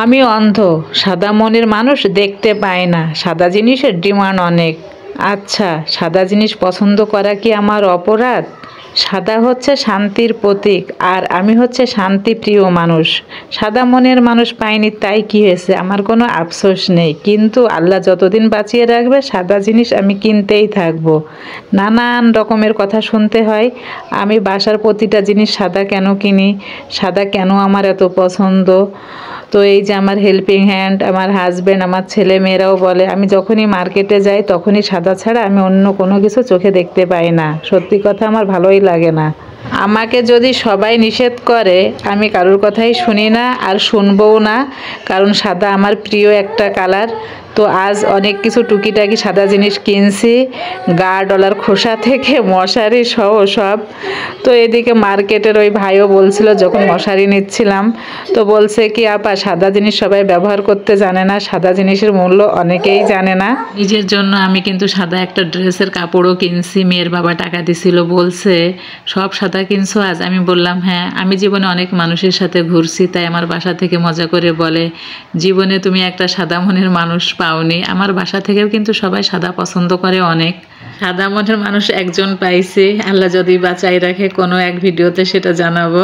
আমি অন্ধ, সাদা মনের মানুষ দেখতে পায় না, সাদা জিনিসের ডিমান্ড অনেক। আচ্ছা, সাদা জিনিস পছন্দ করা কি আমার অপরাধ? সাদা হচ্ছে শান্তির প্রতীক, আর আমি হচ্ছে শান্তিপ্রিয় মানুষ। সাদা মনের মানুষ পাইনি তাই কি হয়েছে, আমার কোনো আফসোস নেই। কিন্তু আল্লাহ যতদিন বাঁচিয়ে রাখবে সাদা জিনিস আমি কিনতেই থাকবো। নানান রকমের কথা শুনতে হয়, আমি বাসার প্রতিটা জিনিস সাদা কেন কিনি, সাদা কেন আমার এত পছন্দ। তো এই যে আমার হেল্পিং হ্যান্ড, আমার হাজব্যান্ড, আমার ছেলে মেয়েরাও বলে আমি যখনই মার্কেটে যাই তখনই সাদা ছাড়া আমি অন্য কোনো কিছু চোখে দেখতে পাই না। সত্যি কথা আমার ভালোই লাগে না। আমাকে যদি সবাই নিষেধ করে আমি কারোর কথাই শুনি না আর শুনবও না, কারণ সাদা আমার প্রিয় একটা কালার। তো আজ অনেক কিছু টুকিটাকি সাদা জিনিস কিনছি, গা ডলার খোসা থেকে মশারি সহ সব। তো এদিকে মার্কেটের ওই ভাইও বলছিল যখন মশারি নিচ্ছিলাম, তো বলছে কি আপা সাদা জিনিস সবাই ব্যবহার করতে জানে না, সাদা জিনিসের মূল্য অনেকেই জানে না। নিজের জন্য আমি কিন্তু সাদা একটা ড্রেসের কাপড়ও কিনছি, মেয়ের বাবা টাকা দিছিল, বলছে সব সাদা কিনছো আজ? আমি বললাম হ্যাঁ, আমি জীবনে অনেক মানুষের সাথে ঘুরছি, তাই আমার বাসা থেকে মজা করে বলে জীবনে তুমি একটা সাদা মনের মানুষ পাওনি। আমার বাসা থেকেও কিন্তু সবাই সাদা পছন্দ করে অনেক। সাদা মনের মানুষ একজন পাইছি, আল্লাহ যদি বাঁচাই রাখে কোনো এক ভিডিওতে সেটা জানাবো।